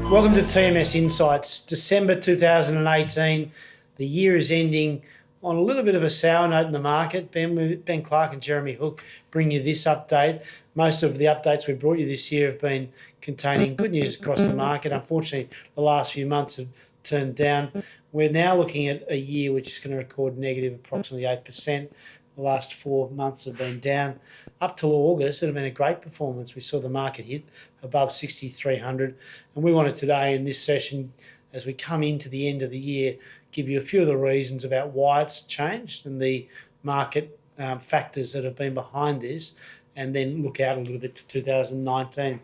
Welcome to TMS Insights, December 2018. The year is ending on a little bit of a sour note in the market. Ben Clark and Jeremy Hook bring you this update. Most of the updates we brought you this year have been containing good news across the market. Unfortunately, the last few months have turned down. We're now looking at a year which is going to record negative approximately 8%. The last 4 months have been down. Up till August, it had been a great performance. We saw the market hit above 6,300. And we wanted today in this session, as we come into the end of the year, give you a few of the reasons about why it's changed and the market factors that have been behind this, and then look out a little bit to 2019.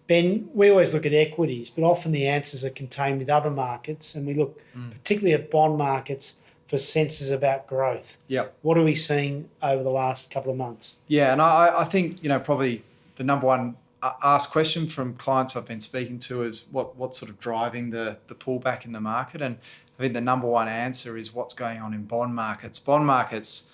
Ben, we always look at equities, but often the answers are contained with other markets, and we look particularly at bond markets for senses about growth. Yep. What are we seeing over the last couple of months? Yeah, and I think, probably the number one asked question from clients I've been speaking to is what's sort of driving the pullback in the market. And I think the number one answer is what's going on in bond markets. Bond markets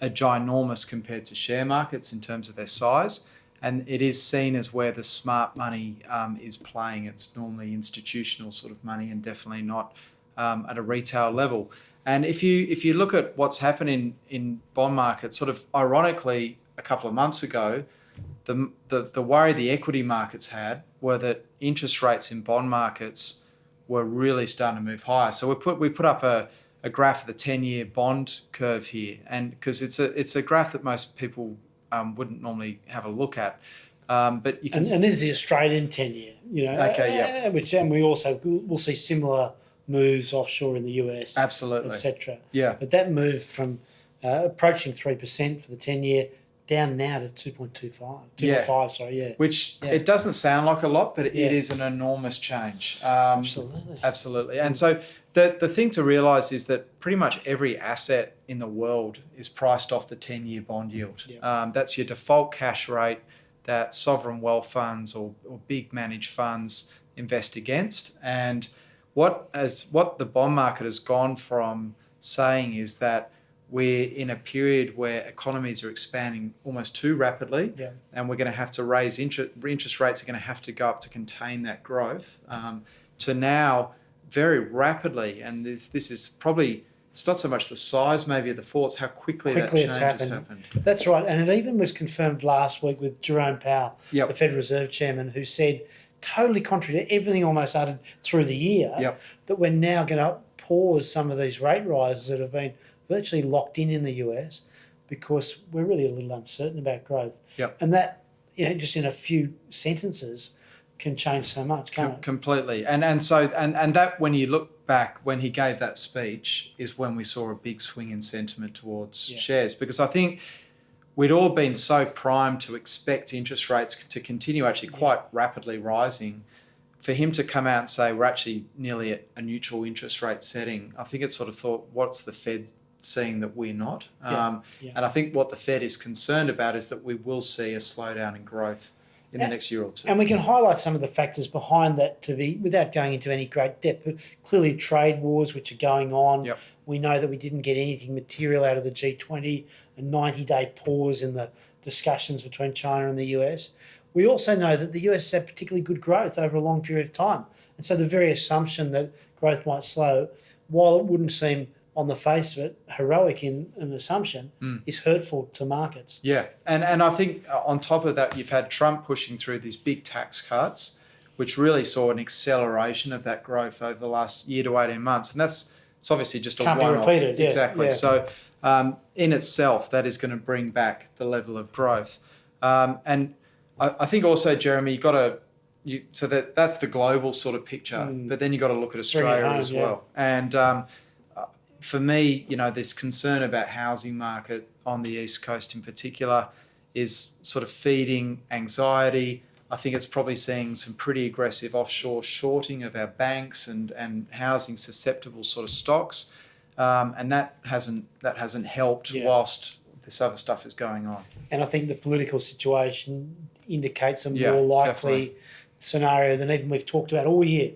are ginormous compared to share markets in terms of their size. And it is seen as where the smart money is playing. It's normally institutional sort of money and definitely not at a retail level. And if you look at what's happening in bond markets, sort of ironically, a couple of months ago, the worry the equity markets had were that interest rates in bond markets were really starting to move higher. So we put up a graph of the 10-year bond curve here, and because it's a graph that most people wouldn't normally have a look at. But you can and this is the Australian 10-year, Okay, yeah. And we'll see similar moves offshore in the US, absolutely, etc. Yeah. But that moved from approaching 3% for the 10-year down now to 2.25, sorry, yeah. Which it doesn't sound like a lot, but it is an enormous change. Absolutely. And so the thing to realise is that pretty much every asset in the world is priced off the 10-year bond yield. Yeah. That's your default cash rate that sovereign wealth funds or big managed funds invest against. And what the bond market has gone from saying is that we're in a period where economies are expanding almost too rapidly, and we're going to have to raise interest rates are going to have to go up to contain that growth, to now very rapidly. And this is probably, it's not so much the size maybe of the fall, it's how quickly that change has happened. That's right. And it even was confirmed last week with Jerome Powell, the Federal Reserve Chairman, who said, totally contrary to everything almost uttered through the year, that we're now going to pause some of these rate rises that have been virtually locked in the US because we're really a little uncertain about growth. And that, just in a few sentences can change so much, can't it? Completely. And that, when you look back, when he gave that speech, is when we saw a big swing in sentiment towards shares, because I think we'd all been so primed to expect interest rates to continue actually quite rapidly rising. For him to come out and say we're actually nearly at a neutral interest rate setting, I think it sort of thought, what's the Fed seeing that we're not? And I think what the Fed is concerned about is that we will see a slowdown in growth in the next year or two. And we can highlight some of the factors behind that without going into any great depth, but clearly trade wars which are going on. We know that we didn't get anything material out of the G20, a 90-day pause in the discussions between China and the US. We also know that the US had particularly good growth over a long period of time. And so the very assumption that growth might slow, while it wouldn't seem on the face of it heroic in an assumption, is hurtful to markets. Yeah, and I think on top of that, you've had Trump pushing through these big tax cuts, which really saw an acceleration of that growth over the last year to 18 months. And it's obviously just a one-off. Can't be repeated, Exactly. So in itself, that is going to bring back the level of growth. And I think also, Jeremy, you've got to, so that's the global sort of picture, but then you've got to look at Australia as well. And for me, this concern about housing market on the East Coast in particular is sort of feeding anxiety. I think it's probably seeing some pretty aggressive offshore shorting of our banks and housing susceptible sort of stocks, and that hasn't helped whilst this other stuff is going on. And I think the political situation indicates a more likely scenario than even we've talked about all year.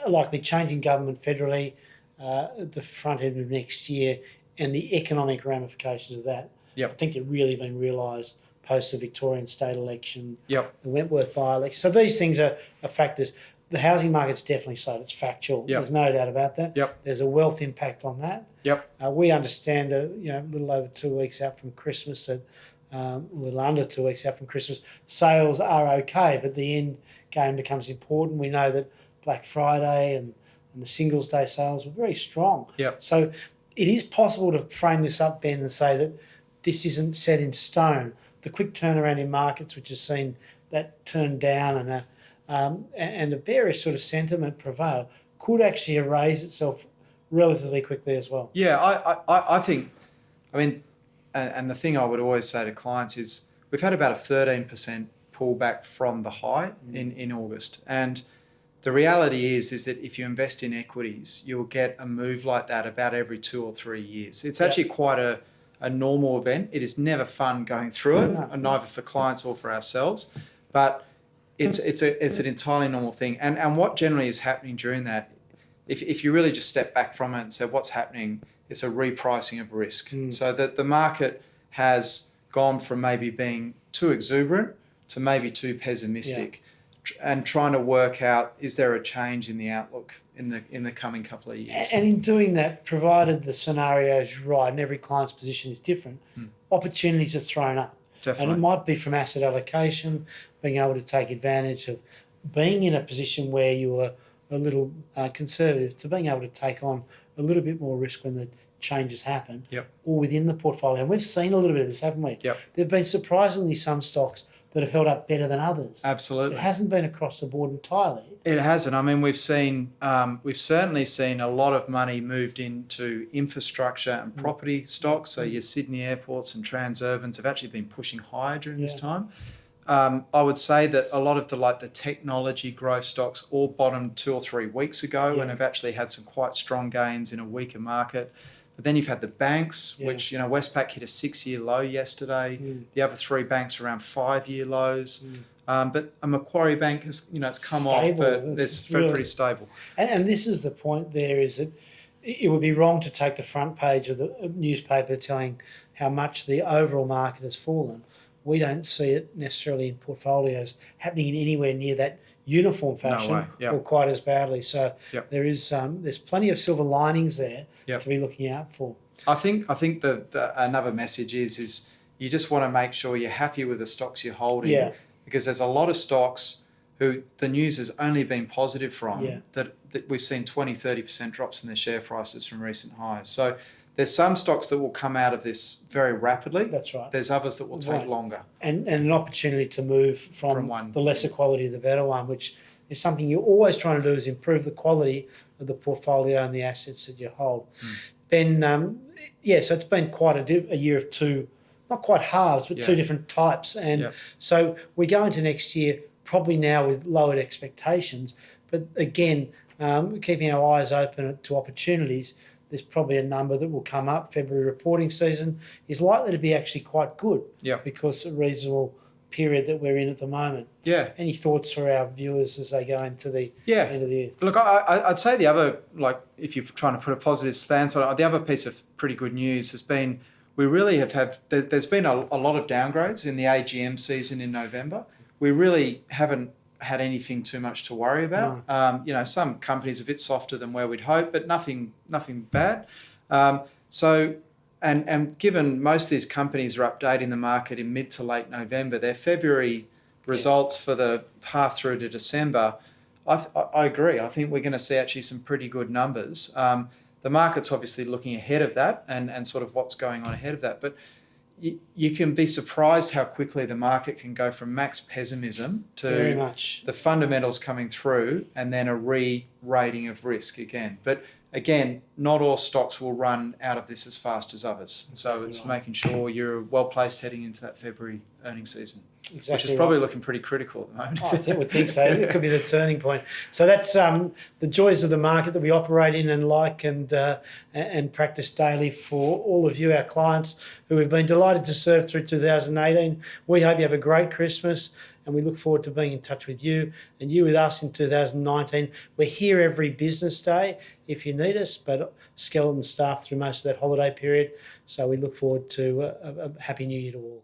Likely changing government federally at the front end of next year, and the economic ramifications of that. I think they've really been realised post the Victorian state election, the Wentworth by-election. So these things are factors. the housing market's definitely slowed. It's factual. Yep. There's no doubt about that. Yep. There's a wealth impact on that. Yep. We understand, a little over 2 weeks out from Christmas, that a little under 2 weeks out from Christmas, sales are okay, but the end game becomes important. We know that Black Friday and the Singles Day sales were very strong. Yep. So it is possible to frame this up, Ben, and say that this isn't set in stone. The quick turnaround in markets, which has seen that turn down and a various sort of sentiment prevail, could actually erase itself relatively quickly as well. Yeah, I think, and the thing I would always say to clients is we've had about a 13% pullback from the high in August. And the reality is that if you invest in equities, you'll get a move like that about every 2 or 3 years. It's actually quite a normal event. It is never fun going through it, neither for clients or for ourselves. But it's an entirely normal thing. And what generally is happening during that, if you really just step back from it and say what's happening, it's a repricing of risk. So that the market has gone from maybe being too exuberant to maybe too pessimistic, and trying to work out, is there a change in the outlook in the coming couple of years? And in doing that, provided the scenario is right and every client's position is different, opportunities are thrown up. Definitely. And it might be from asset allocation, being able to take advantage of being in a position where you were a little conservative, to being able to take on a little bit more risk when the changes happen, or within the portfolio. And we've seen a little bit of this, haven't we? Yep. There have been surprisingly some stocks that have held up better than others. Absolutely. It hasn't been across the board entirely. It hasn't. I mean, we've certainly seen a lot of money moved into infrastructure and property stocks. So your Sydney airports and Transurbans have actually been pushing higher during this time. I would say that a lot of the technology growth stocks all bottomed 2 or 3 weeks ago and have actually had some quite strong gains in a weaker market. But then you've had the banks, which, Westpac hit a 6-year low yesterday. The other 3 banks around 5-year lows. But a Macquarie Bank has, it's come off, but it's pretty stable. And this is the point there, is that it would be wrong to take the front page of the newspaper telling how much the overall market has fallen. We don't see it necessarily in portfolios happening in anywhere near that uniform fashion or quite as badly. So there is there's plenty of silver linings there to be looking out for. I think the another message is you just want to make sure you're happy with the stocks you're holding, because there's a lot of stocks who the news has only been positive from, that we've seen 20-30% drops in their share prices from recent highs. So there's some stocks that will come out of this very rapidly. That's right. There's others that will take longer. And an opportunity to move from the lesser quality to the better one, which is something you're always trying to do, is improve the quality of the portfolio and the assets that you hold. Ben, so it's been quite a year of two, not quite halves, but two different types. And so we go into next year probably now with lowered expectations, but again, keeping our eyes open to opportunities. There's probably a number that will come up. February reporting season is likely to be actually quite good because of the reasonable period that we're in at the moment. Any thoughts for our viewers as they go into the end of the year? Look, I'd say the other, if you're trying to put a positive stance on it, the other piece of pretty good news has been we really there's been a lot of downgrades in the AGM season in November. We really haven't had anything too much to worry about. No. Some companies a bit softer than where we'd hope, but nothing bad. And given most of these companies are updating the market in mid to late November, their February results for the half through to December, I agree. I think we're going to see actually some pretty good numbers. The market's obviously looking ahead of that and sort of what's going on ahead of that, but you can be surprised how quickly the market can go from max pessimism to the fundamentals coming through and then a re-rating of risk again. But again, not all stocks will run out of this as fast as others. So it's making sure you're well placed heading into that February earnings season. Exactly, which is probably looking pretty critical at the moment. I would think so. It could be the turning point. So that's the joys of the market that we operate in and like and practice daily for all of you, our clients, who we've been delighted to serve through 2018. We hope you have a great Christmas, and we look forward to being in touch with you and you with us in 2019. We're here every business day if you need us, but skeleton staff through most of that holiday period. So we look forward to a happy new year to all.